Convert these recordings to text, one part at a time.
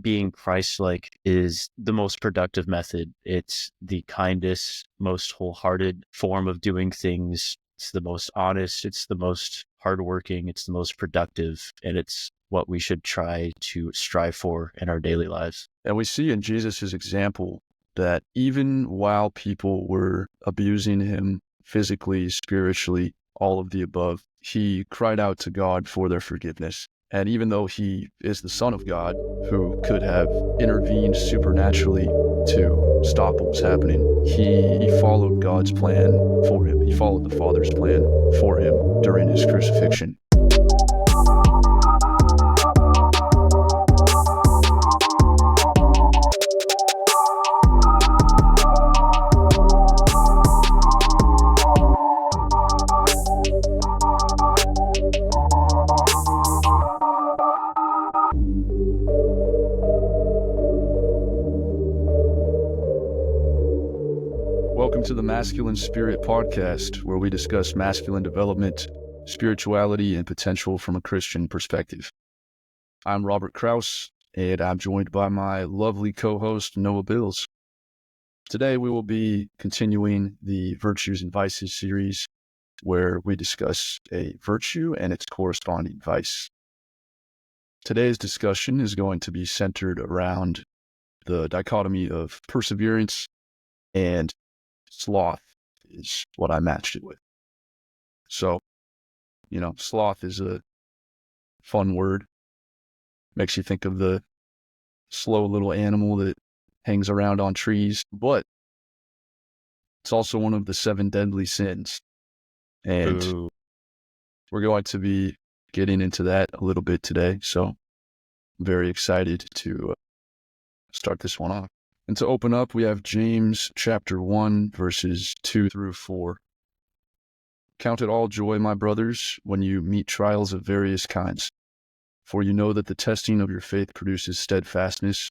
being Christ-like is the most productive method. It's the kindest, most wholehearted form of doing things. It's the most honest. It's the most hardworking. It's the most productive. And it's what we should try to strive for in our daily lives. And we see in Jesus' example that even while people were abusing him physically, spiritually, all of the above, he cried out to God for their forgiveness. And even though he is the Son of God, who could have intervened supernaturally to stop what was happening, he followed God's plan for him. He followed the Father's plan for him during his crucifixion. Welcome to the Masculine Spirit Podcast, where we discuss masculine development, spirituality, and potential from a Christian perspective. I'm Robert Krause, and I'm joined by my lovely co-host, Noah Bills. Today, we will be continuing the Virtues and Vices series, where we discuss a virtue and its corresponding vice. Today's discussion is going to be centered around the dichotomy of perseverance and sloth is what I matched it with. So, sloth is a fun word. Makes you think of the slow little animal that hangs around on trees, but it's also one of the 7 deadly sins. And we're going to be getting into that a little bit today. So I'm very excited to start this one off. And to open up, we have James chapter 1, verses 2 through 4. Count it all joy, my brothers, when you meet trials of various kinds. For you know that the testing of your faith produces steadfastness.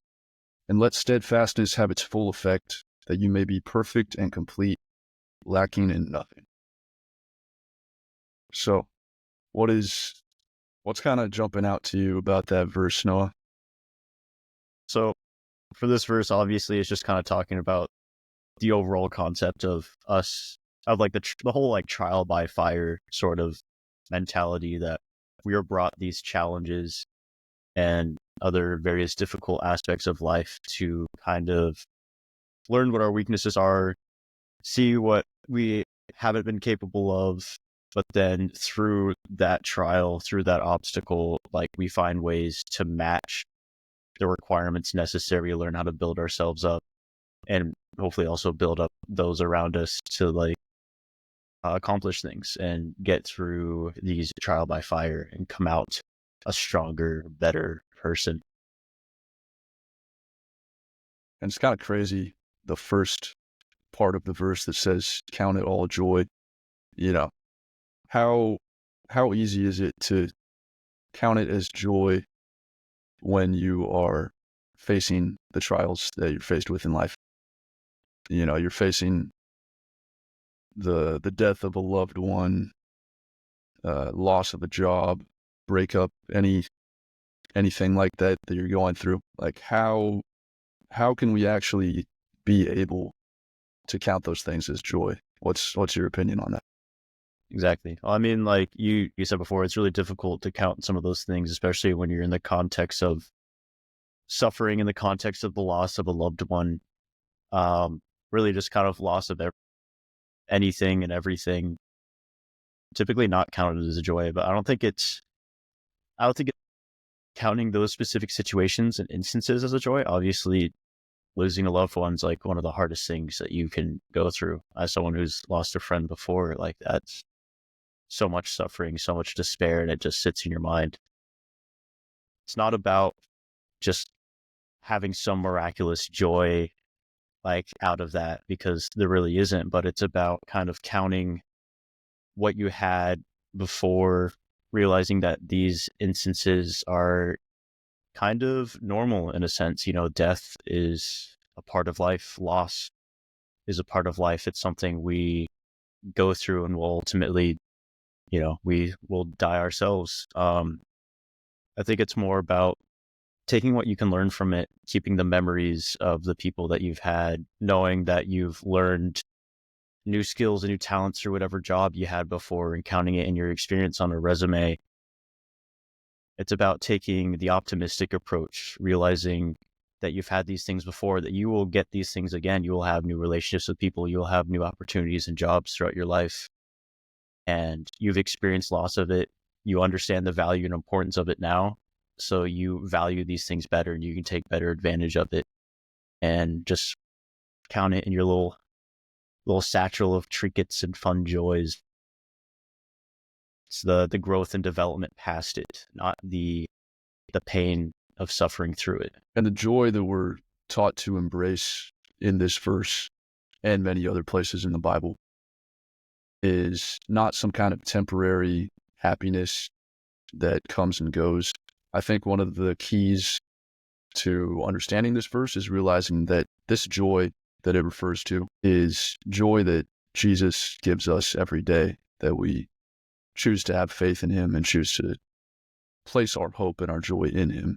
And let steadfastness have its full effect, that you may be perfect and complete, lacking in nothing. So, what's kind of jumping out to you about that verse, Noah? So for this verse, obviously, it's just kind of talking about the overall concept of us, of like the whole like trial by fire sort of mentality, that we are brought these challenges and other various difficult aspects of life to kind of learn what our weaknesses are, see what we haven't been capable of, but then through that trial, through that obstacle, like we find ways to match the requirements necessary to learn how to build ourselves up, and hopefully also build up those around us to like accomplish things and get through these trial by fire and come out a stronger, better person. And it's kind of crazy, the first part of the verse that says, count it all joy. How easy is it to count it as joy when you are facing the trials that you're faced with in life? You're facing the death of a loved one, loss of a job, breakup, anything like that you're going through. Like how can we actually be able to count those things as joy? What's your opinion on that? Exactly. I mean, like you said before, it's really difficult to count some of those things, especially when you're in the context of suffering, in the context of the loss of a loved one, really just kind of loss of anything and everything. Typically not counted as a joy, but I don't think it's counting those specific situations and instances as a joy. Obviously, losing a loved one's like one of the hardest things that you can go through. As someone who's lost a friend before, like that's so much suffering, so much despair, and it just sits in your mind. It's not about just having some miraculous joy like out of that, because there really isn't, but it's about kind of counting what you had before, realizing that these instances are kind of normal in a sense. Death is a part of life. Loss is a part of life. It's something we go through and will ultimately, we will die ourselves. I think it's more about taking what you can learn from it, keeping the memories of the people that you've had, knowing that you've learned new skills and new talents through whatever job you had before and counting it in your experience on a resume. It's about taking the optimistic approach, realizing that you've had these things before, that you will get these things again. You will have new relationships with people. You'll have new opportunities and jobs throughout your life. And you've experienced loss of it. You understand the value and importance of it now. So you value these things better and you can take better advantage of it and just count it in your little satchel of trinkets and fun joys. It's the growth and development past it, not the pain of suffering through it. And the joy that we're taught to embrace in this verse and many other places in the Bible is not some kind of temporary happiness that comes and goes. I think one of the keys to understanding this verse is realizing that this joy that it refers to is joy that Jesus gives us every day, that we choose to have faith in him and choose to place our hope and our joy in him.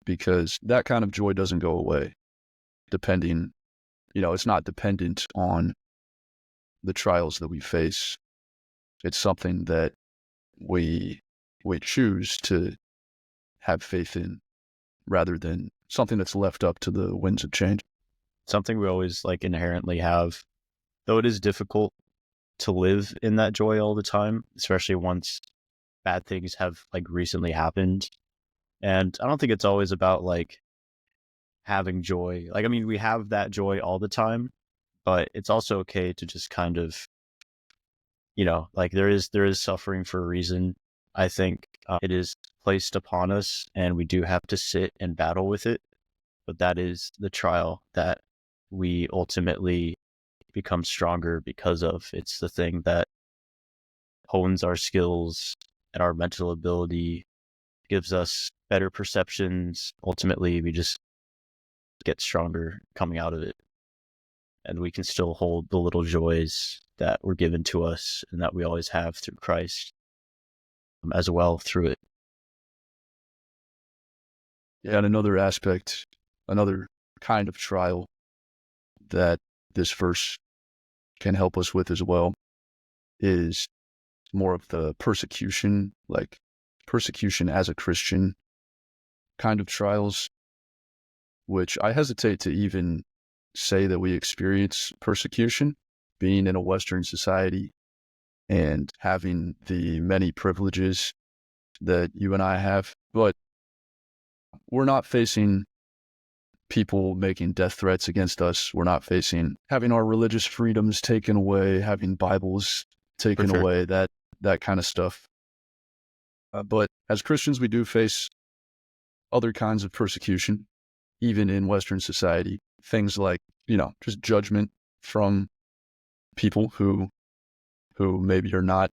Because that kind of joy doesn't go away depending, it's not dependent on the trials that we face. It's something that we choose to have faith in rather than something that's left up to the winds of change. Something we always inherently have, though it is difficult to live in that joy all the time, especially once bad things have recently happened. And I don't think it's always about having joy. We have that joy all the time, but it's also okay to just kind of, there is suffering for a reason. I think it is placed upon us and we do have to sit and battle with it. But that is the trial that we ultimately become stronger because of. It's the thing that hones our skills and our mental ability, gives us better perceptions. Ultimately, we just get stronger coming out of it. And we can still hold the little joys that were given to us and that we always have through Christ as well through it. Yeah, and another aspect, another kind of trial that this verse can help us with as well is more of the persecution, persecution as a Christian kind of trials, which I hesitate to even say that we experience persecution being in a Western society and having the many privileges that you and I have. But we're not facing people making death threats against us. We're not facing having our religious freedoms taken away, having Bibles taken away, that kind of stuff. But as Christians, we do face other kinds of persecution, even in Western society. Things like, just judgment from people who maybe are not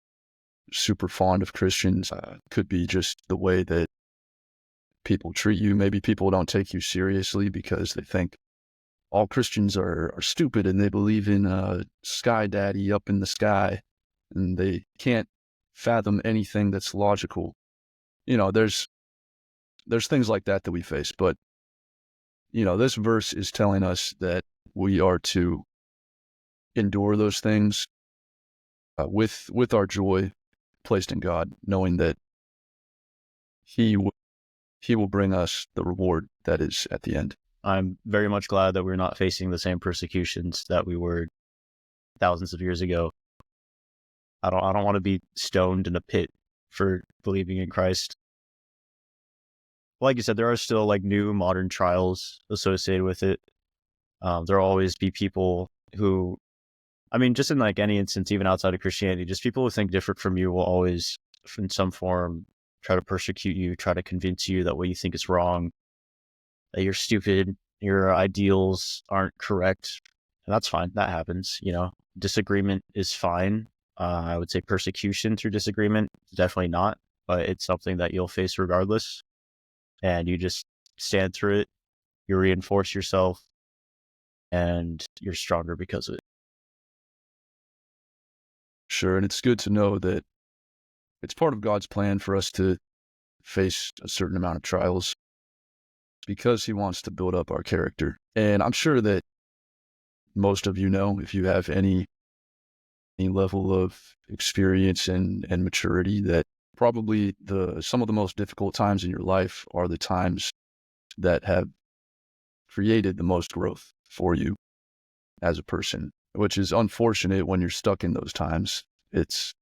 super fond of Christians. Could be just the way that people treat you. Maybe people don't take you seriously because they think all Christians are stupid and they believe in a sky daddy up in the sky and they can't fathom anything that's logical. There's things like that we face, but this verse is telling us that we are to endure those things with our joy placed in God, knowing that He will bring us the reward that is at the end. I'm very much glad that we're not facing the same persecutions that we were thousands of years ago. I don't want to be stoned in a pit for believing in Christ. Like you said, there are still new modern trials associated with it. There will always be people who, just in any instance, even outside of Christianity, just people who think different from you will always, in some form, try to persecute you, try to convince you that what you think is wrong, that you're stupid, your ideals aren't correct. And that's fine. That happens. Disagreement is fine. I would say persecution through disagreement, definitely not, but it's something that you'll face regardless. And you just stand through it. You reinforce yourself and you're stronger because of it. Sure. And it's good to know that it's part of God's plan for us to face a certain amount of trials. because he wants to build up our character. And I'm sure that most of you know, if you have any level of experience and maturity, that probably some of the most difficult times in your life are the times that have created the most growth for you as a person, which is unfortunate when you're stuck in those times. It's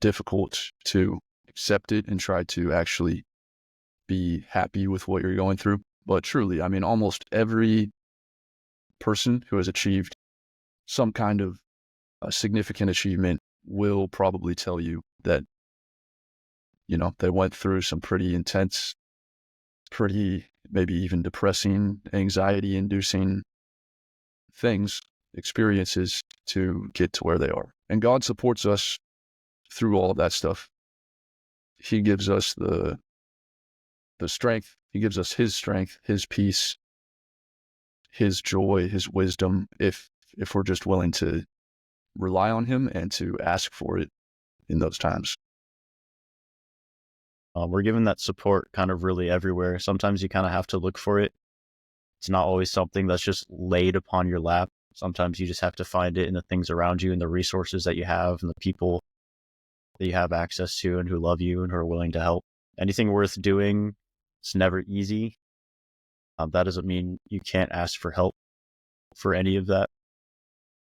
difficult to accept it and try to actually be happy with what you're going through. But truly, I mean, almost every person who has achieved some kind of a significant achievement will probably tell you that, they went through some pretty intense, pretty maybe even depressing, anxiety-inducing experiences to get to where they are. And God supports us through all of that stuff. He gives us the strength. He gives us his strength, his peace, his joy, his wisdom, if we're just willing to rely on him and to ask for it in those times. We're given that support kind of really everywhere. Sometimes you kind of have to look for it. It's not always something that's just laid upon your lap. Sometimes you just have to find it in the things around you and the resources that you have and the people that you have access to and who love you and who are willing to help. Anything worth doing, it's never easy. That doesn't mean you can't ask for help for any of that.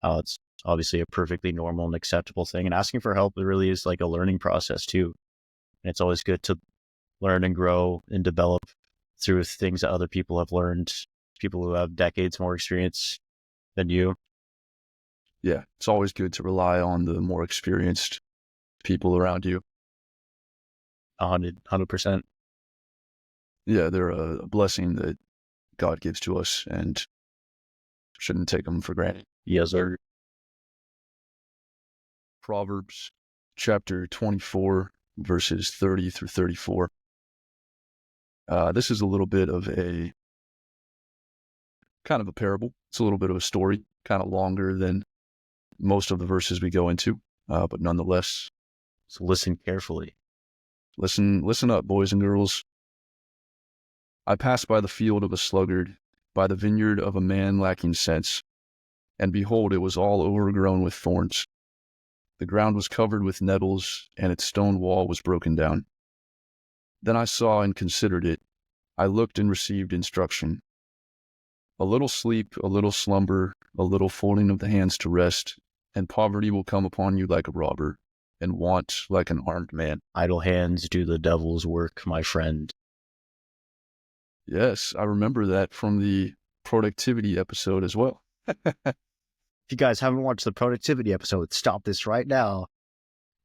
It's obviously a perfectly normal and acceptable thing. And asking for help, it really is like a learning process too. And it's always good to learn and grow and develop through things that other people have learned, people who have decades more experience than you. Yeah, it's always good to rely on the more experienced people around you. 100%. Yeah, they're a blessing that God gives to us and shouldn't take them for granted. Yes, sir. Proverbs chapter 24, verses 30 through 34. This is a little bit of a kind of a parable. It's a little bit of a story, kind of longer than most of the verses we go into, but nonetheless. So listen carefully. Listen up, boys and girls. I passed by the field of a sluggard, by the vineyard of a man lacking sense, and behold, it was all overgrown with thorns. The ground was covered with nettles, and its stone wall was broken down. Then I saw and considered it. I looked and received instruction. A little sleep, a little slumber, a little folding of the hands to rest, and poverty will come upon you like a robber, and want like an armed man. Idle hands do the devil's work, my friend. Yes, I remember that from the productivity episode as well. If you guys haven't watched the productivity episode, stop this right now.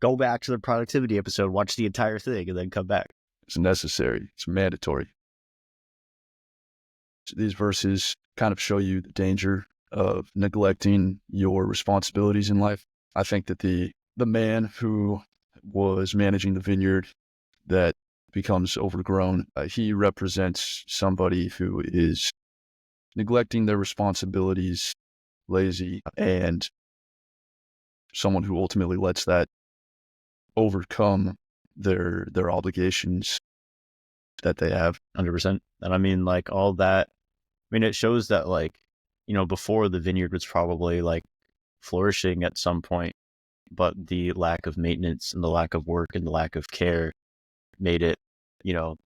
Go back to the productivity episode, watch the entire thing, and then come back. It's necessary. It's mandatory. These verses kind of show you the danger of neglecting your responsibilities in life. I think that the man who was managing the vineyard that becomes overgrown, he represents somebody who is neglecting their responsibilities, lazy, and someone who ultimately lets that overcome their obligations that they have. 100%. And I mean, like, all that, I mean, it shows that, like, before the vineyard was probably like flourishing at some point, but the lack of maintenance and the lack of work and the lack of care made it,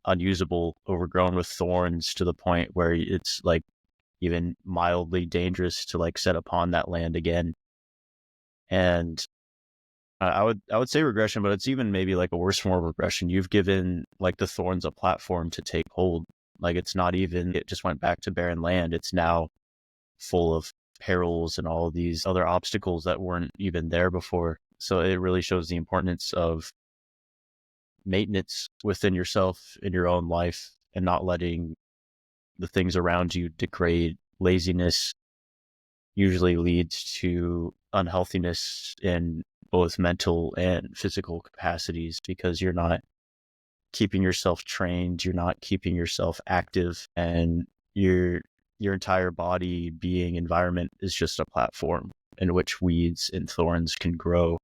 unusable, overgrown with thorns to the point where it's like even mildly dangerous to like set upon that land again. And I would say regression, but it's even maybe like a worse form of regression. You've given like the thorns a platform to take hold. Like it just went back to barren land. It's now full of perils and all of these other obstacles that weren't even there before. So it really shows the importance of maintenance within yourself in your own life and not letting the things around you degrade. Laziness usually leads to unhealthiness in both mental and physical capacities because you're not keeping yourself trained, you're not keeping yourself active, and your entire body, being, environment is just a platform in which weeds and thorns can grow,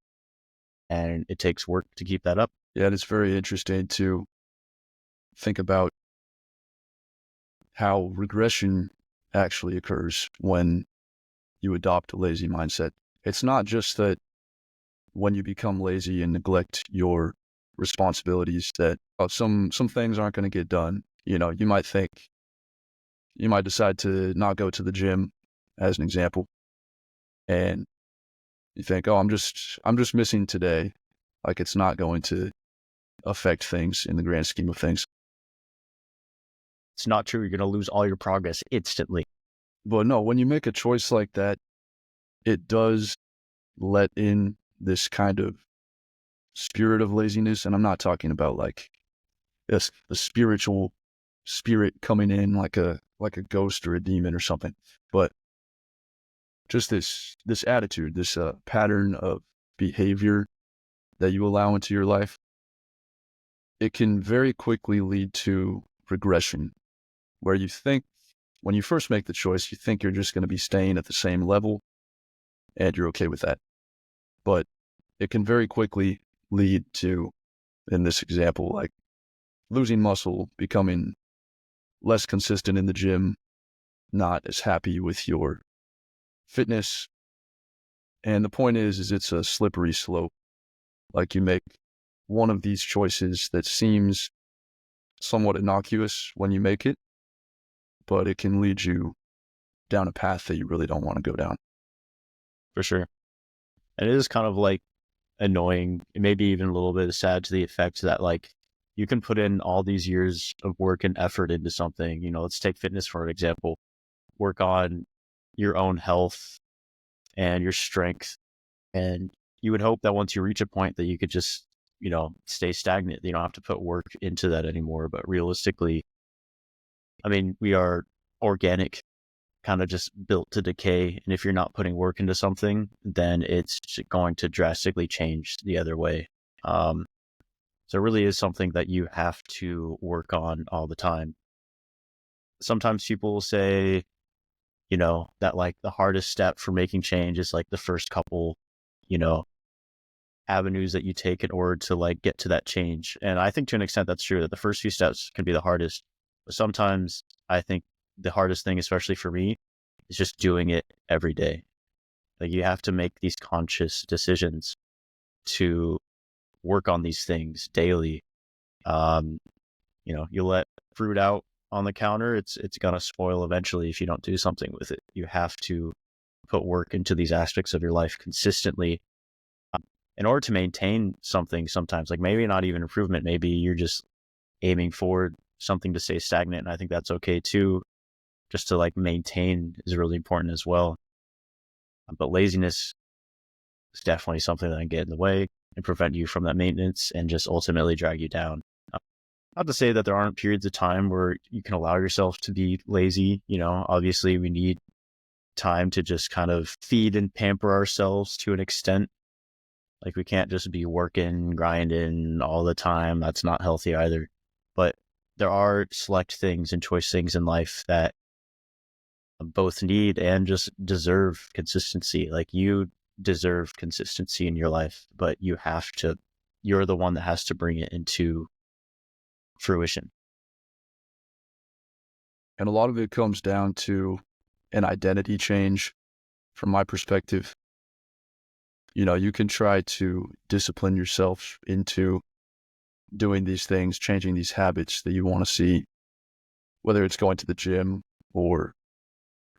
and it takes work to keep that up. Yeah, it's very interesting to think about how regression actually occurs when you adopt a lazy mindset. It's not just that when you become lazy and neglect your responsibilities that some things aren't going to get done. You might decide to not go to the gym, as an example, and you think, oh, I'm just missing today. Like, it's not going to affect things in the grand scheme of things. It's not true. You're going to lose all your progress instantly. But no, when you make a choice like that, it does let in this kind of spirit of laziness. And I'm not talking about like the spiritual spirit coming in like a ghost or a demon or something, but just this attitude, this pattern of behavior that you allow into your life. It can very quickly lead to regression, where you think, when you first make the choice, you think you're just going to be staying at the same level and you're okay with that. But it can very quickly lead to, in this example, like losing muscle, becoming less consistent in the gym, not as happy with your fitness. And the point is it's a slippery slope. Like, you make one of these choices that seems somewhat innocuous when you make it, but it can lead you down a path that you really don't want to go down. For sure. And it is kind of like annoying, maybe even a little bit sad to the effect that like you can put in all these years of work and effort into something. Let's take fitness for an example. Work on your own health and your strength. And you would hope that once you reach a point that you could just, stay stagnant. You don't have to put work into that anymore. But realistically, I mean, we are organic, kind of just built to decay. And if you're not putting work into something, then it's going to drastically change the other way. So it really is something that you have to work on all the time. Sometimes people will say, that like the hardest step for making change is like the first couple, avenues that you take in order to like get to that change. And I think to an extent that's true, that the first few steps can be the hardest. But sometimes I think the hardest thing, especially for me, is just doing it every day. Like, you have to make these conscious decisions to work on these things daily. You let fruit out on the counter, it's gonna spoil eventually if you don't do something with it. You have to put work into these aspects of your life consistently in order to maintain something. Sometimes, like, maybe not even improvement, maybe you're just aiming for something to stay stagnant, and I think that's okay too. Just to like maintain is really important as well. But laziness is definitely something that can get in the way and prevent you from that maintenance and just ultimately drag you down. Not to say that there aren't periods of time where you can allow yourself to be lazy. Obviously we need time to just kind of feed and pamper ourselves to an extent. Like, we can't just be working, grinding all the time. That's not healthy either. But there are select things and choice things in life that both need and just deserve consistency. Like, you deserve consistency in your life, but you're the one that has to bring it into fruition. And a lot of it comes down to an identity change from my perspective. You can try to discipline yourself into doing these things, changing these habits that you want to see, whether it's going to the gym or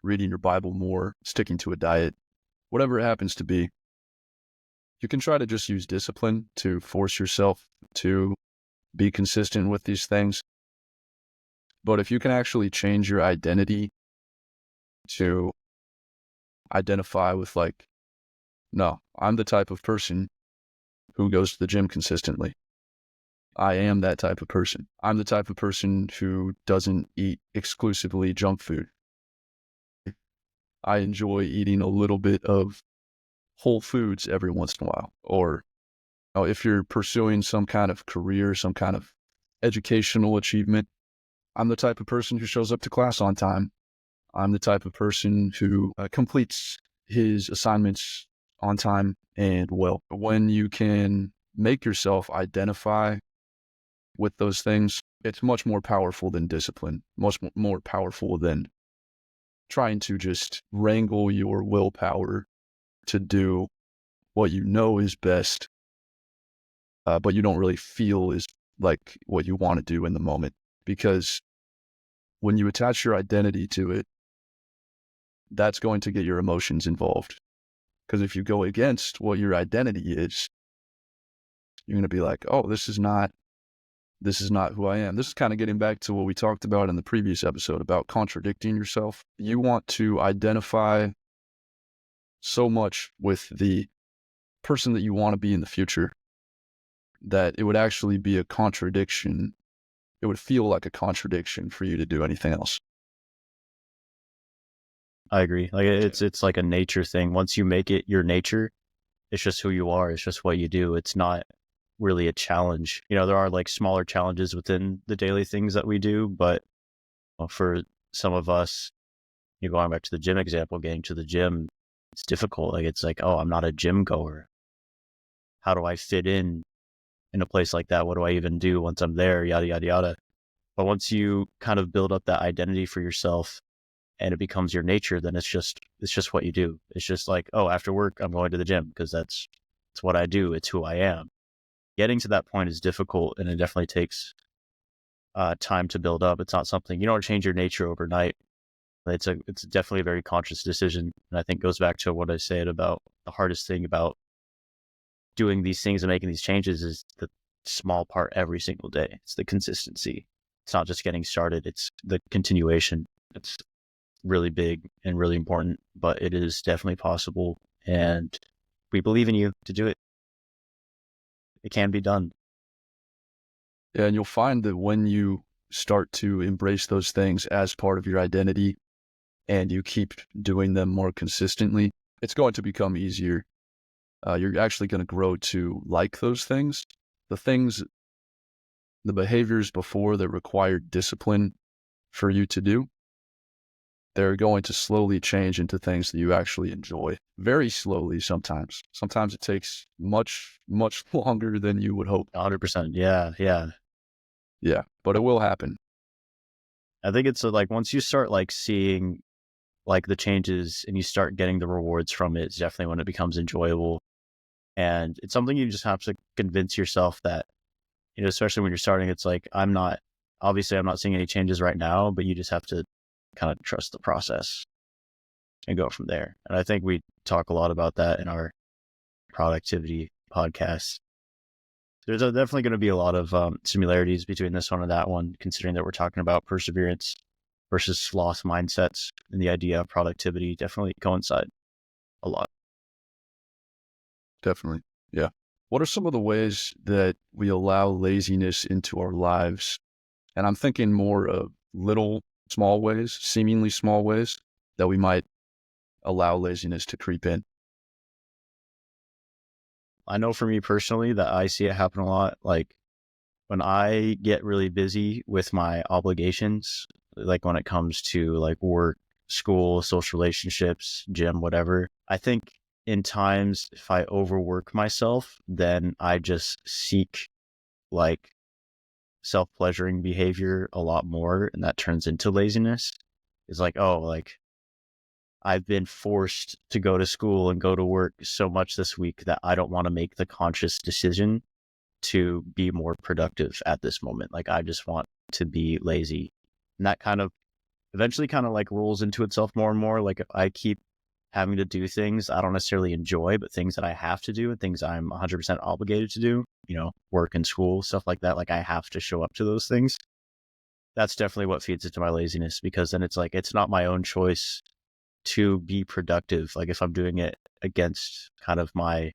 reading your Bible more, sticking to a diet, whatever it happens to be. You can try to just use discipline to force yourself to be consistent with these things. But if you can actually change your identity to identify with like, no, I'm the type of person who goes to the gym consistently. I am that type of person. I'm the type of person who doesn't eat exclusively junk food. I enjoy eating a little bit of whole foods every once in a while. Or if you're pursuing some kind of career, some kind of educational achievement, I'm the type of person who shows up to class on time. I'm the type of person who completes his assignments on time and well. When you can make yourself identify with those things, it's much more powerful than discipline, much more powerful than trying to just wrangle your willpower to do what you know is best, but you don't really feel is like what you want to do in the moment. Because when you attach your identity to it, that's going to get your emotions involved. Because if you go against what your identity is, you're going to be like, oh, this is not who I am. This is kind of getting back to what we talked about in the previous episode about contradicting yourself. You want to identify so much with the person that you want to be in the future that it would actually be a contradiction. It would feel like a contradiction for you to do anything else. I agree. Like it's like a nature thing. Once you make it your nature, it's just who you are. It's just what you do. It's not really a challenge. There are like smaller challenges within the daily things that we do, but for some of us, going back to the gym example, getting to the gym, it's difficult. Like it's like, oh, I'm not a gym goer. How do I fit in a place like that? What do I even do once I'm there? Yada, yada, yada. But once you kind of build up that identity for yourself and it becomes your nature, then it's just what you do. It's just like, oh, after work, I'm going to the gym because it's what I do. It's who I am. Getting to that point is difficult, and it definitely takes time to build up. It's not something, you don't change your nature overnight. It's definitely a very conscious decision. And I think goes back to what I said about the hardest thing about doing these things and making these changes is the small part every single day. It's the consistency. It's not just getting started. It's the continuation. It's really big and really important, but it is definitely possible. And we believe in you to do it. It can be done. Yeah, and you'll find that when you start to embrace those things as part of your identity and you keep doing them more consistently, it's going to become easier. You're actually going to grow to like those things. The behaviors before that required discipline for you to do, they're going to slowly change into things that you actually enjoy. Very slowly sometimes. Sometimes it takes much, much longer than you would hope. 100%. Yeah. Yeah, but it will happen. I think it's like once you start like seeing like the changes and you start getting the rewards from it, it's definitely when it becomes enjoyable. And it's something you just have to convince yourself that, especially when you're starting, it's like, I'm not seeing any changes right now, but you just have to kind of trust the process and go from there. And I think we talk a lot about that in our productivity podcast. There's definitely going to be a lot of similarities between this one and that one, considering that we're talking about perseverance versus sloth mindsets, and the idea of productivity definitely coincide a lot. Definitely. Yeah. What are some of the ways that we allow laziness into our lives? And I'm thinking more of little, small ways, seemingly small ways that we might allow laziness to creep in. I know for me personally that I see it happen a lot. Like when I get really busy with my obligations, like when it comes to like work, school, social relationships, gym, whatever, I think in times if I overwork myself, then I just seek like self-pleasuring behavior a lot more, and that turns into laziness. It's like, oh, like I've been forced to go to school and go to work so much this week that I don't want to make the conscious decision to be more productive at this moment. Like I just want to be lazy. And that kind of eventually kind of like rolls into itself more and more. Like if I keep having to do things I don't necessarily enjoy, but things that I have to do and things I'm 100% obligated to do, work and school, stuff like that. Like I have to show up to those things. That's definitely what feeds into my laziness, because then it's like, it's not my own choice to be productive. Like if I'm doing it against kind of my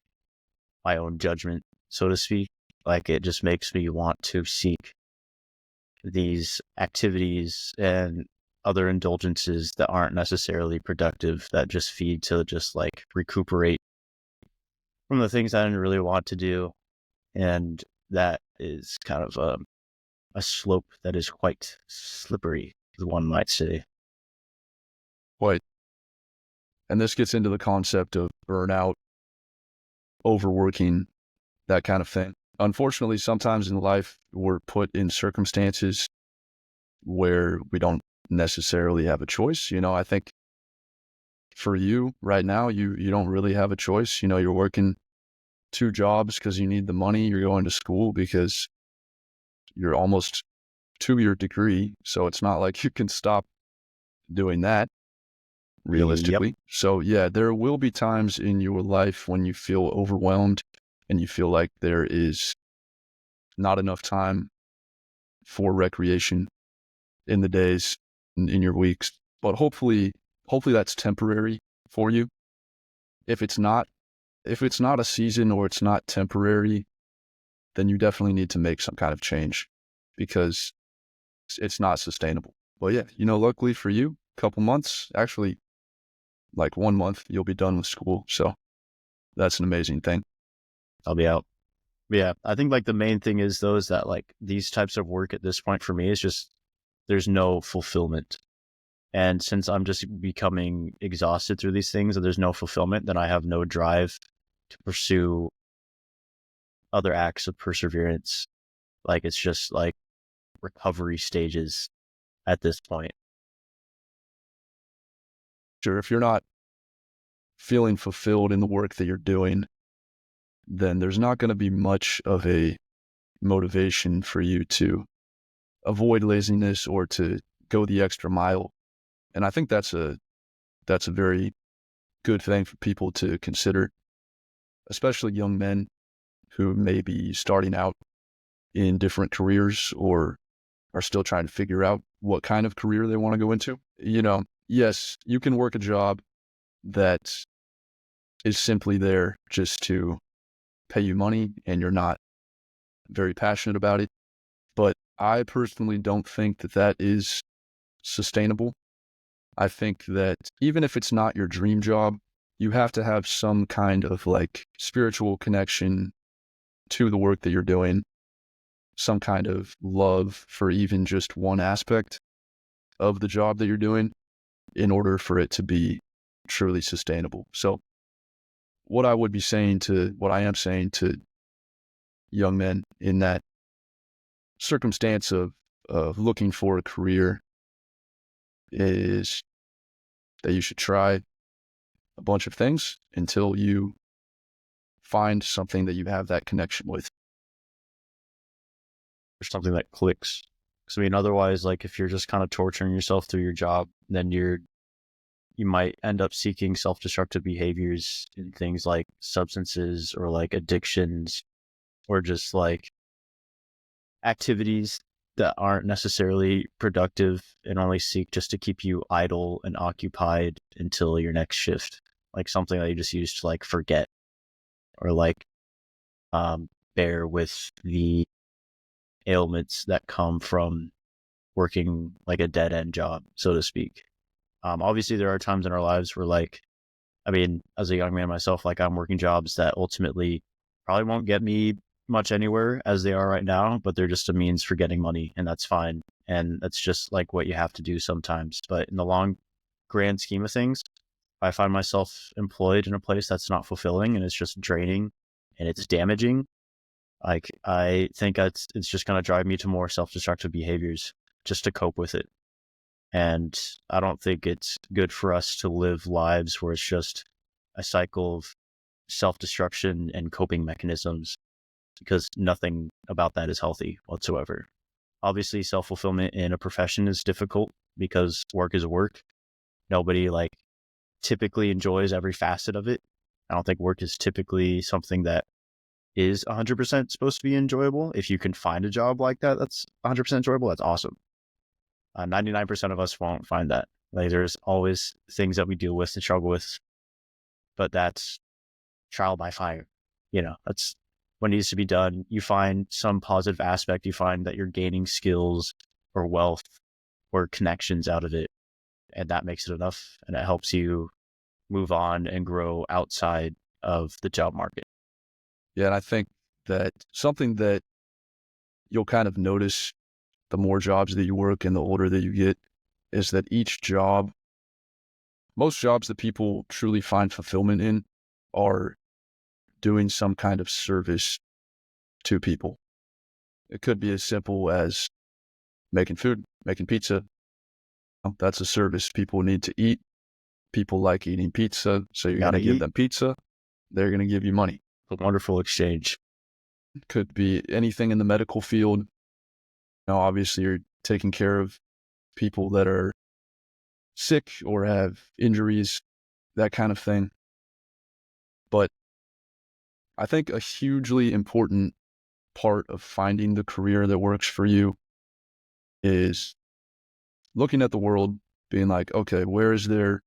own judgment, so to speak, like it just makes me want to seek these activities and other indulgences that aren't necessarily productive, that just feed to just like recuperate from the things I didn't really want to do. And that is kind of a slope that is quite slippery, as one might say. Right. And this gets into the concept of burnout, overworking, that kind of thing. unfortunately, sometimes in life, we're put in circumstances where we don't necessarily have a choice. I think for you right now, you don't really have a choice. You're working 2 jobs because you need the money. You're going to school because you're almost to your degree. So it's not like you can stop doing that Yep. realistically. So yeah, there will be times in your life when you feel overwhelmed and you feel like there is not enough time for recreation in the days, in your weeks. But hopefully that's temporary for you. If it's not, if it's not a season or it's not temporary, then you definitely need to make some kind of change because it's not sustainable. But yeah, luckily for you, a couple months, actually like 1 month, you'll be done with school. So that's an amazing thing. I'll be out. Yeah, I think like the main thing is though is that like these types of work at this point for me is just there's no fulfillment. And since I'm just becoming exhausted through these things and there's no fulfillment, then I have no drive to pursue other acts of perseverance. Like it's just like recovery stages at this point. Sure, if you're not feeling fulfilled in the work that you're doing, then there's not going to be much of a motivation for you to avoid laziness or to go the extra mile. And I think that's a very good thing for people to consider, especially young men who may be starting out in different careers or are still trying to figure out what kind of career they want to go into. Yes, you can work a job that is simply there just to pay you money and you're not very passionate about it. But I personally don't think that that is sustainable. I think that even if it's not your dream job, you have to have some kind of like spiritual connection to the work that you're doing, some kind of love for even just one aspect of the job that you're doing in order for it to be truly sustainable. So what I am saying to young men in that circumstance of looking for a career is that you should try a bunch of things until you find something that you have that connection with. Or something that clicks. Because I mean, otherwise, like if you're just kind of torturing yourself through your job, then you might end up seeking self-destructive behaviors in things like substances or like addictions or just like activities that aren't necessarily productive and only seek just to keep you idle and occupied until your next shift. Like something that you just use to like forget or like bear with the ailments that come from working like a dead end job, so to speak. Obviously, there are times in our lives where, like, I mean, as a young man myself, like I'm working jobs that ultimately probably won't get me much anywhere as they are right now, but they're just a means for getting money, and that's fine. And that's just like what you have to do sometimes. But in the long, grand scheme of things, I find myself employed in a place that's not fulfilling and it's just draining and it's damaging. Like I think it's just going to drive me to more self-destructive behaviors just to cope with it. And I don't think it's good for us to live lives where it's just a cycle of self-destruction and coping mechanisms because nothing about that is healthy whatsoever. Obviously, self-fulfillment in a profession is difficult because work is work. Nobody like typically enjoys every facet of it. I don't think work is typically something that is 100% supposed to be enjoyable. If you can find a job like that that's 100% enjoyable, that's awesome. 99% of us won't find that. Like there's always things that we deal with and struggle with, but that's trial by fire. That's what needs to be done. You find some positive aspect. You find that you're gaining skills or wealth or connections out of it. And that makes it enough. And it helps you move on and grow outside of the job market. Yeah, and I think that something that you'll kind of notice the more jobs that you work and the older that you get is that most jobs that people truly find fulfillment in are doing some kind of service to people. It could be as simple as making food, making pizza. That's a service people need to eat. People like eating pizza, so you're going to give them pizza. They're going to give you money. A wonderful exchange. Could be anything in the medical field. Obviously, you're taking care of people that are sick or have injuries, that kind of thing. But I think a hugely important part of finding the career that works for you is looking at the world, being like, okay, where is there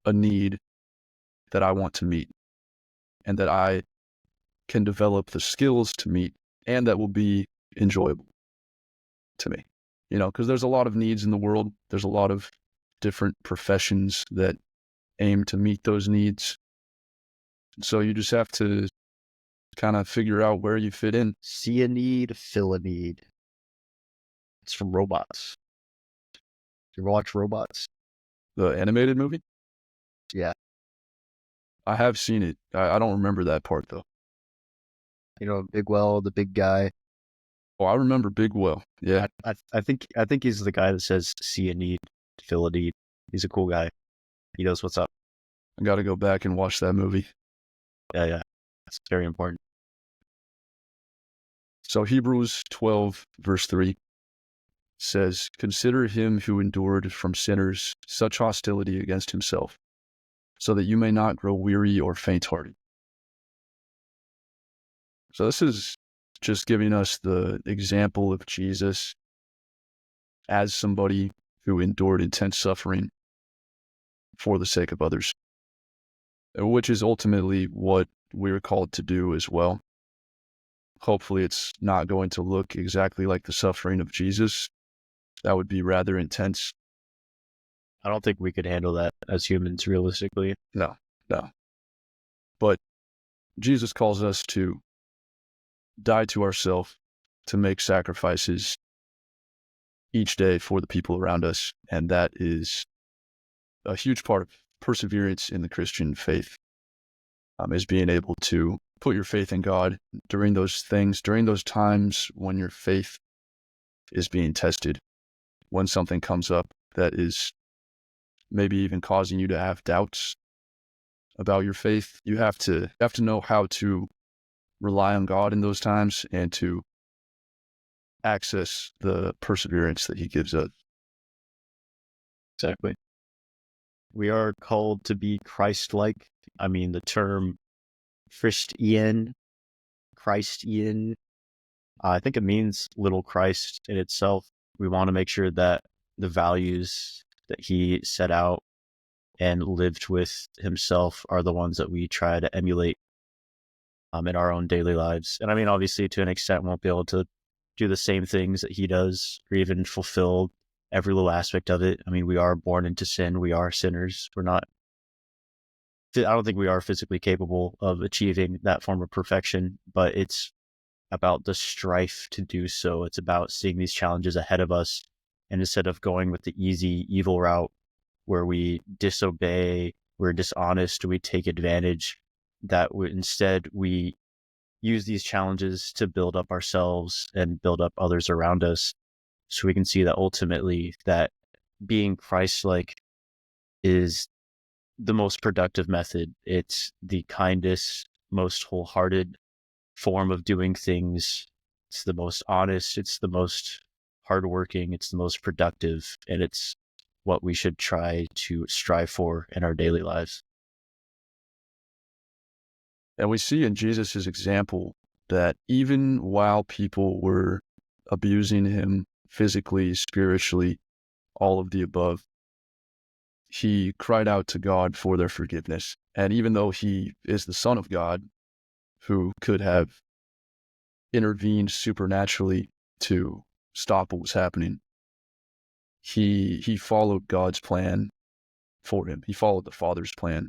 a need that I want to meet and that I can develop the skills to meet and that will be enjoyable to me? Because there's a lot of needs in the world. There's a lot of different professions that aim to meet those needs. So you just have to kind of figure out where you fit in. See a need, fill a need. It's from Robots. You ever watch Robots? The animated movie? Yeah. I have seen it. I don't remember that part, though. Bigwell, the big guy. Oh, I remember Bigwell. Yeah. I think he's the guy that says, see a need, fill a need. He's a cool guy. He knows what's up. I got to go back and watch that movie. Yeah. It's very important. So Hebrews 12, verse 3 says, consider him who endured from sinners such hostility against himself, so that you may not grow weary or faint-hearted. So this is just giving us the example of Jesus as somebody who endured intense suffering for the sake of others, which is ultimately what we're called to do as well. Hopefully it's not going to look exactly like the suffering of Jesus. That would be rather intense. I don't think we could handle that as humans, realistically. No. But Jesus calls us to die to ourselves, to make sacrifices each day for the people around us. And that is a huge part of perseverance in the Christian faith, is being able to put your faith in God during those things, during those times when your faith is being tested, when something comes up that is maybe even causing you to have doubts about your faith. You have to know how to rely on God in those times and to access the perseverance that he gives us. Exactly. We are called to be Christ-like. I mean, the term Christian, I think it means little Christ in itself. We want to make sure that the values that he set out and lived with himself are the ones that we try to emulate in our own daily lives. And I mean, obviously, to an extent, won't be able to do the same things that he does or even fulfill every little aspect of it. I mean, we are born into sin. We are sinners. I don't think we are physically capable of achieving that form of perfection, but it's about the strife to do so. It's about seeing these challenges ahead of us. And instead of going with the easy, evil route where we disobey, we're dishonest, we take advantage, instead we use these challenges to build up ourselves and build up others around us. So we can see that ultimately that being Christ-like is the most productive method. It's the kindest, most wholehearted form of doing things. It's the most honest. It's the most hardworking. It's the most productive. And it's what we should try to strive for in our daily lives. And we see in Jesus' example that even while people were abusing him physically, spiritually, all of the above, he cried out to God for their forgiveness. And even though he is the Son of God, who could have intervened supernaturally to stop what was happening, he followed God's plan for him. He followed the Father's plan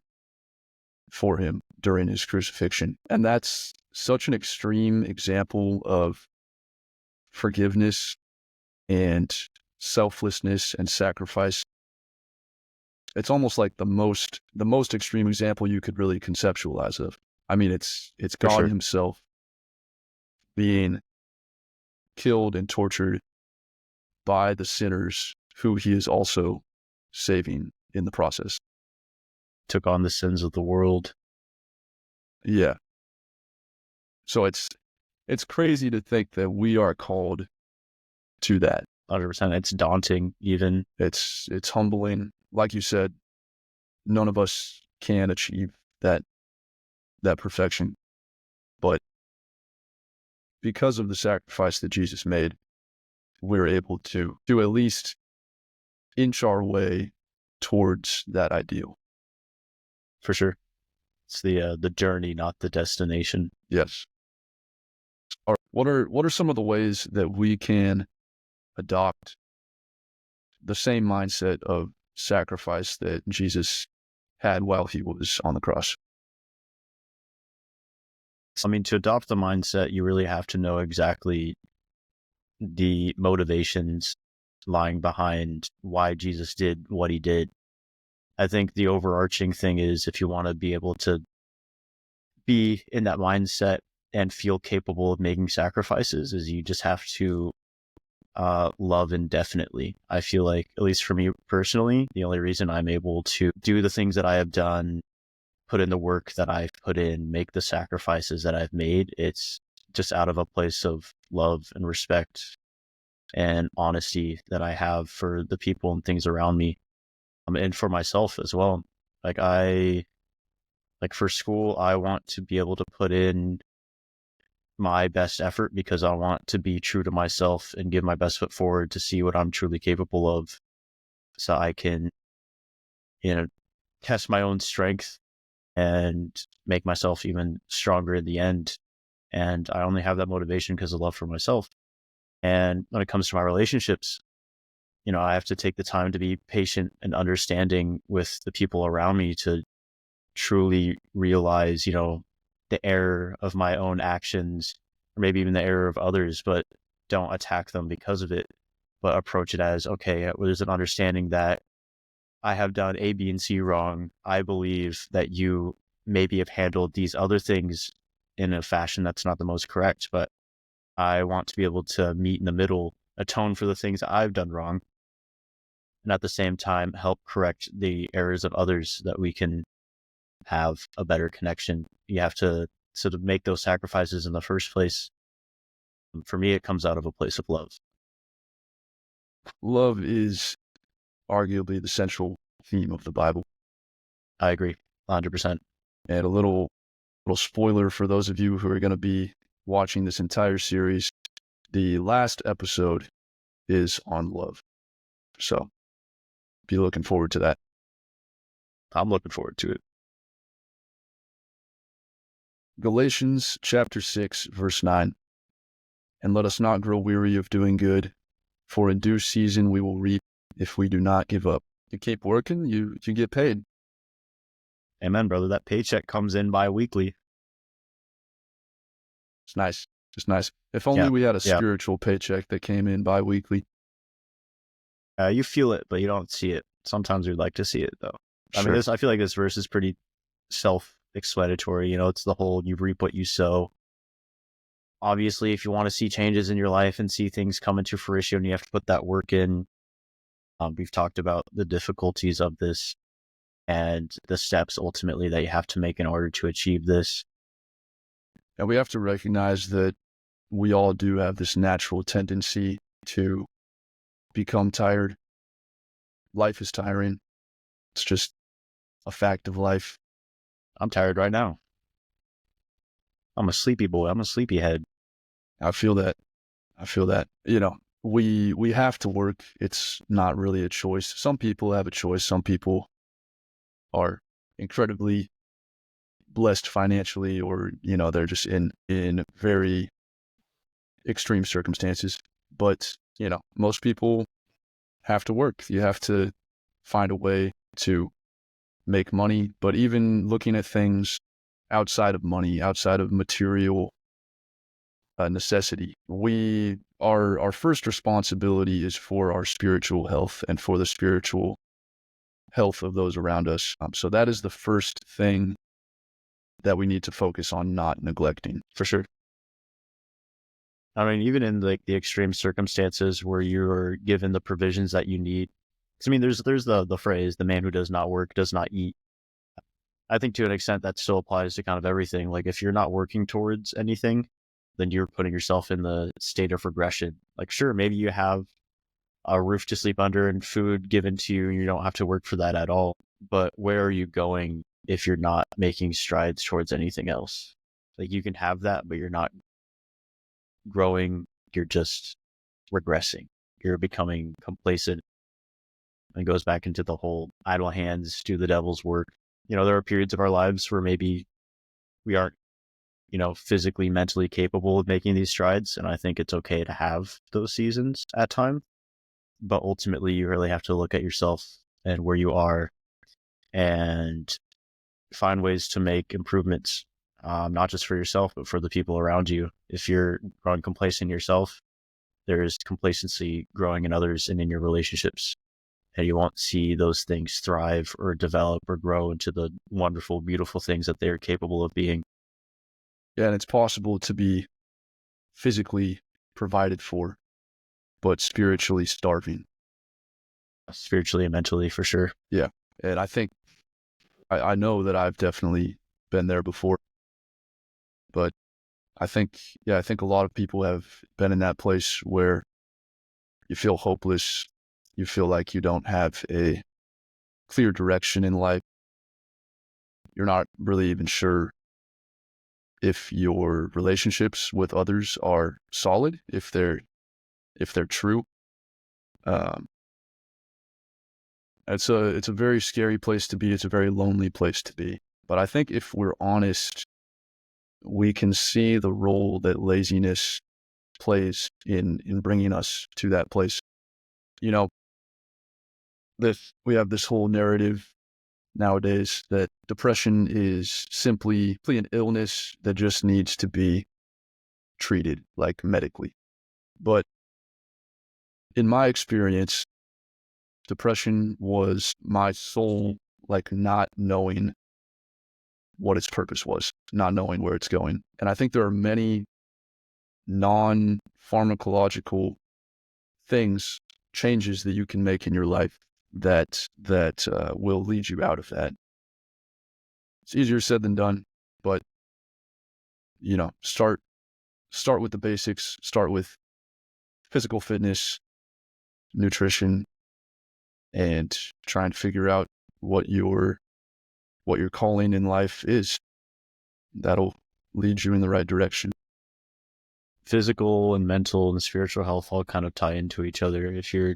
for him during his crucifixion. And that's such an extreme example of forgiveness and selflessness and sacrifice. It's almost like the most extreme example you could really conceptualize of. I mean, it's God himself being killed and tortured by the sinners who he is also saving in the process. Took on the sins of the world. Yeah. So it's crazy to think that we are called to that. 100%. It's daunting even. It's humbling. Like you said, none of us can achieve that perfection. But because of the sacrifice that Jesus made, we're able to at least inch our way towards that ideal. For sure. It's the journey, not the destination. Yes. All right. What are some of the ways that we can adopt the same mindset of sacrifice that Jesus had while he was on the cross? I mean, to adopt the mindset, you really have to know exactly the motivations lying behind why Jesus did what he did. I think the overarching thing is, if you want to be able to be in that mindset and feel capable of making sacrifices, is you just have to love indefinitely. I feel like, at least for me personally, the only reason I'm able to do the things that I have done, put in the work that I've put in, make the sacrifices that I've made, it's just out of a place of love and respect and honesty that I have for the people and things around me, and for myself as well. Like for school, I want to be able to put in my best effort because I want to be true to myself and give my best foot forward to see what I'm truly capable of, so I can, test my own strength and make myself even stronger in the end. And I only have that motivation because of love for myself. And when it comes to my relationships, I have to take the time to be patient and understanding with the people around me to truly realize, the error of my own actions, or maybe even the error of others, but don't attack them because of it, but approach it as, okay, well, there's an understanding that I have done A, B, and C wrong. I believe that you maybe have handled these other things in a fashion that's not the most correct, but I want to be able to meet in the middle, atone for the things that I've done wrong, and at the same time help correct the errors of others, that we can have a better connection. You have to sort of make those sacrifices in the first place. For me, it comes out of a place of love. Love is arguably the central theme of the Bible. I agree, 100%. And a little spoiler for those of you who are going to be watching this entire series, the last episode is on love. So be looking forward to that. I'm looking forward to it. Galatians chapter 6, verse 9. And let us not grow weary of doing good, for in due season we will reap if we do not give up. You keep working, you get paid. Amen, brother. That paycheck comes in bi-weekly. It's nice. Just nice. If only we had a spiritual paycheck that came in bi-weekly. You feel it, but you don't see it. Sometimes we'd like to see it, though. Sure. I mean, I feel like this verse is pretty self-explanatory. It's the whole, you reap what you sow. Obviously, if you want to see changes in your life and see things come into fruition, you have to put that work in. We've talked about the difficulties of this and the steps ultimately that you have to make in order to achieve this. And we have to recognize that we all do have this natural tendency to become tired. Life is tiring. It's just a fact of life. I'm tired right now. I'm a sleepy boy. I'm a sleepyhead. I feel that. We have to work. It's not really a choice. Some people have a choice. Some people are incredibly blessed financially, or, they're just in very extreme circumstances. But, most people have to work. You have to find a way to make money. But even looking at things outside of money, outside of material necessity, our first responsibility is for our spiritual health and for the spiritual health of those around us. So that is the first thing that we need to focus on not neglecting, for sure. I mean, even in like the extreme circumstances where you're given the provisions that you need. 'Cause, I mean, there's the phrase, the man who does not work does not eat. I think to an extent that still applies to kind of everything. Like if you're not working towards anything, then you're putting yourself in the state of regression. Like, sure, maybe you have a roof to sleep under and food given to you, and you don't have to work for that at all. But where are you going if you're not making strides towards anything else? Like you can have that, but you're not growing. You're just regressing. You're becoming complacent, and goes back into the whole idle hands do the devil's work. There are periods of our lives where maybe we aren't, physically, mentally capable of making these strides. And I think it's okay to have those seasons at times. But ultimately, you really have to look at yourself and where you are and find ways to make improvements, not just for yourself, but for the people around you. If you're growing complacent in yourself, there's complacency growing in others and in your relationships. And you won't see those things thrive or develop or grow into the wonderful, beautiful things that they're capable of being. Yeah, and it's possible to be physically provided for, but spiritually starving. Spiritually and mentally, for sure. Yeah, and I think, I know that I've definitely been there before, but I think a lot of people have been in that place where you feel hopeless, you feel like you don't have a clear direction in life. You're not really even sure if your relationships with others are solid, if they're true. It's a very scary place to be. It's a very lonely place to be. But I think if we're honest, we can see the role that laziness plays in bringing us to that place. We have this whole narrative nowadays that depression is simply an illness that just needs to be treated, like medically. But in my experience, depression was my soul, like not knowing what its purpose was, not knowing where it's going. And I think there are many non-pharmacological changes that you can make in your life that will lead you out of that. It's easier said than done, but start with the basics. Start with physical fitness, nutrition, and try and figure out what your calling in life is. That'll lead you in the right direction. Physical and mental and spiritual health all kind of tie into each other. If you're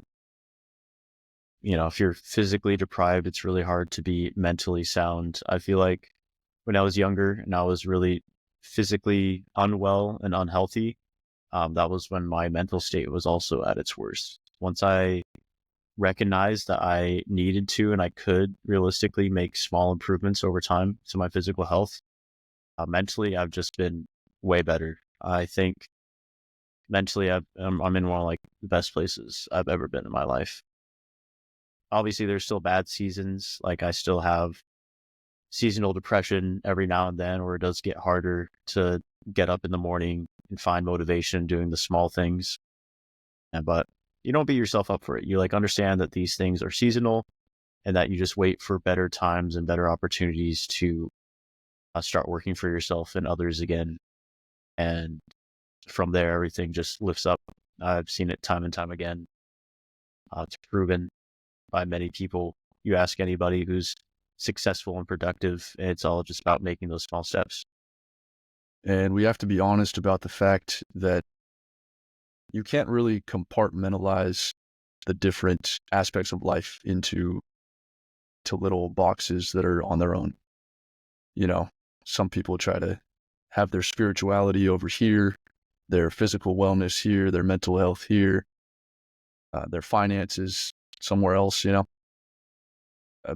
physically deprived, it's really hard to be mentally sound. I feel like when I was younger and I was really physically unwell and unhealthy, that was when my mental state was also at its worst. Once I recognized that I needed to and I could realistically make small improvements over time to my physical health, mentally, I've just been way better. I think mentally, I'm in one of like the best places I've ever been in my life. Obviously, there's still bad seasons. Like I still have seasonal depression every now and then, where it does get harder to get up in the morning and find motivation doing the small things. But you don't beat yourself up for it. You like understand that these things are seasonal and that you just wait for better times and better opportunities to start working for yourself and others again. And from there, everything just lifts up. I've seen it time and time again. It's proven by many people. You ask anybody who's successful and productive, and it's all just about making those small steps. And we have to be honest about the fact that you can't really compartmentalize the different aspects of life into little boxes that are on their own. Some people try to have their spirituality over here, their physical wellness here, their mental health here, their finances somewhere else,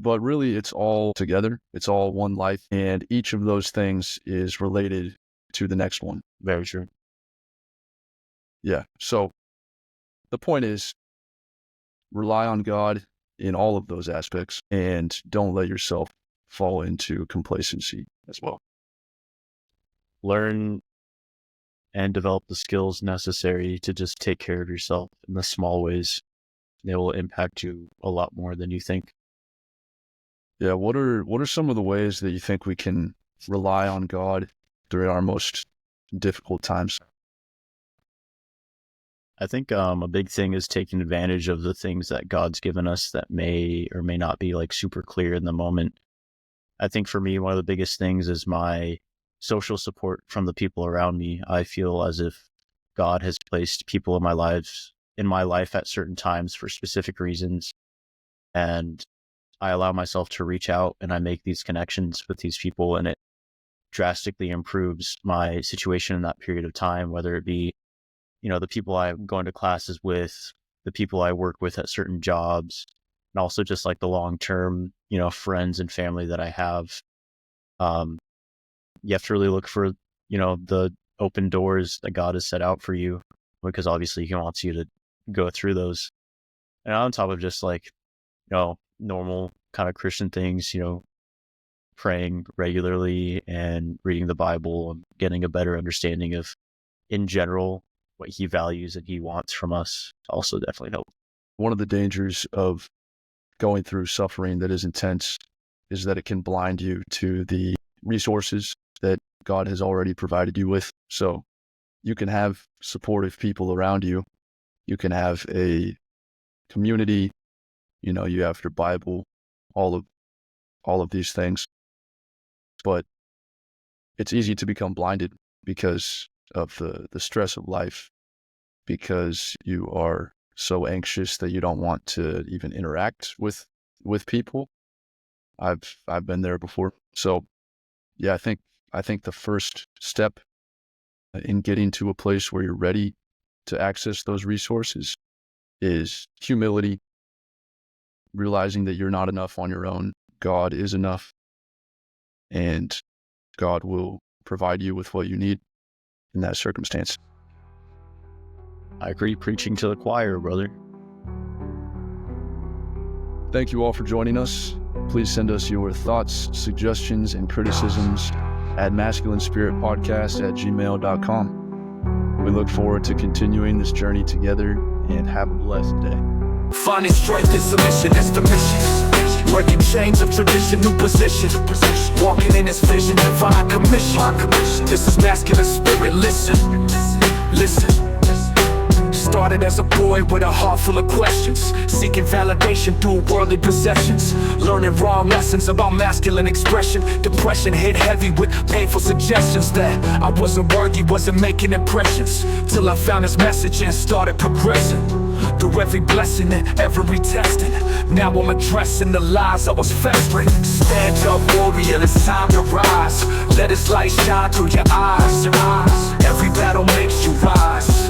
But really, it's all together. It's all one life. And each of those things is related to the next one. Very true. Yeah. So the point is, rely on God in all of those aspects and don't let yourself fall into complacency as well. Learn and develop the skills necessary to just take care of yourself in the small ways. They will impact you a lot more than you think. Yeah, what are some of the ways that you think we can rely on God during our most difficult times? I think a big thing is taking advantage of the things that God's given us that may or may not be like super clear in the moment. I think for me, one of the biggest things is my social support from the people around me. I feel as if God has placed people in my life at certain times for specific reasons. And I allow myself to reach out and I make these connections with these people, and it drastically improves my situation in that period of time, whether it be, the people I'm going to classes with, the people I work with at certain jobs, and also just like the long-term, friends and family that I have. You have to really look for, the open doors that God has set out for you, because obviously He wants you to go through those. And on top of just like, normal kind of Christian things, praying regularly and reading the Bible and getting a better understanding of, in general, what He values and He wants from us also definitely helps. One of the dangers of going through suffering that is intense is that it can blind you to the resources that God has already provided you with. So you can have supportive people around you. You can have a community, you have your Bible, all of these things. But it's easy to become blinded because of the stress of life, because you are so anxious that you don't want to even interact with people. I've been there before. So yeah, I think the first step in getting to a place where you're ready to access those resources is humility, realizing that you're not enough on your own. God is enough, and God will provide you with what you need in that circumstance. I agree, preaching to the choir, brother. Thank you all for joining us. Please send us your thoughts, suggestions, and criticisms at masculinespiritpodcast@gmail.com. We look forward to continuing this journey together, and have a blessed day. Finding strength in submission, that's the mission. Breaking chains of tradition, new position. Walking in His vision, divine commission. This is masculine spirit, listen. Started as a boy with a heart full of questions, seeking validation through worldly possessions, learning wrong lessons about masculine expression. Depression hit heavy with painful suggestions that I wasn't worthy, wasn't making impressions, till I found His message and started progressing. Through every blessing and every testing, now I'm addressing the lies I was festering. Stand up, warrior, it's time to rise. Let His light shine through your eyes. Every battle makes you rise.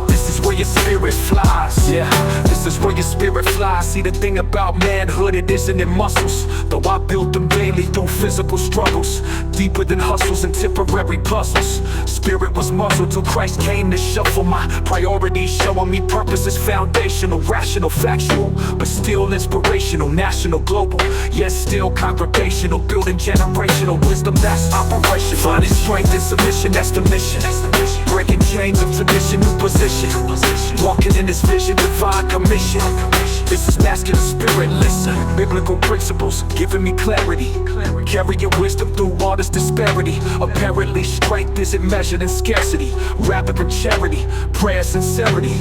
This is where your spirit flies. Yeah, this is where your spirit flies. See, the thing about manhood, it isn't in muscles, though I built them daily through physical struggles, deeper than hustles and temporary puzzles. Spirit was muzzled till Christ came to shuffle my priorities, showing me purpose is foundational, rational, factual, but still inspirational, national, global, yet still congregational, building generational wisdom, that's operational. Finding strength in submission, that's the mission. Breaking chains of tradition, new position. Walking in His vision, divine commission. This is masculine spirit, listen. Biblical principles, giving me clarity. Carrying wisdom through all this disparity. Apparently strength isn't measured in scarcity. Rapid with charity, prayer, sincerity.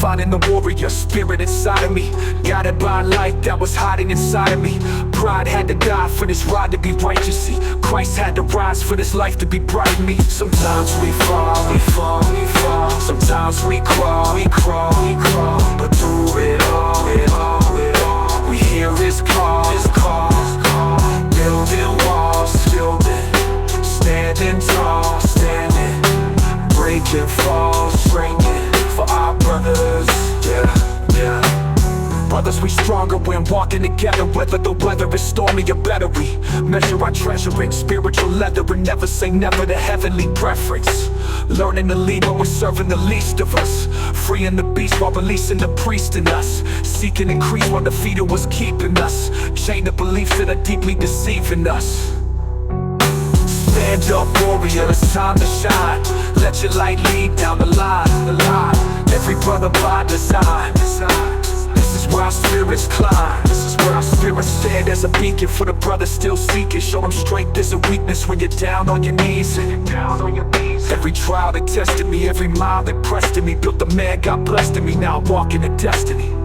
Finding the warrior spirit inside of me, guided by a light that was hiding inside of me. Pride had to die for this ride to be righteous. See, Christ had to rise for this life to be bright in me. Sometimes we fall, we fall, we fall. Sometimes we crawl, we crawl, we crawl. But through it all, we hear His call, building walls, standing tall, breaking falls, breaking for our brothers, yeah. Brothers, we stronger when walking together, whether the weather is stormy or better. We measure our treasure in spiritual leather and never say never to heavenly preference. Learning to lead when we're serving the least of us, freeing the beast while releasing the priest in us, seeking increase while defeating was keeping us, chained to beliefs that are deeply deceiving us. Stand up, warrior, it's time to shine. Let your light lead down the line. Every brother by design. This is where our spirits climb. This is where our spirits stand as a beacon for the brothers still seeking. Show them strength is a weakness when you're down on your knees. Every trial that tested me, every mile that pressed in me, built the man God blessed in me. Now I'm walking in destiny.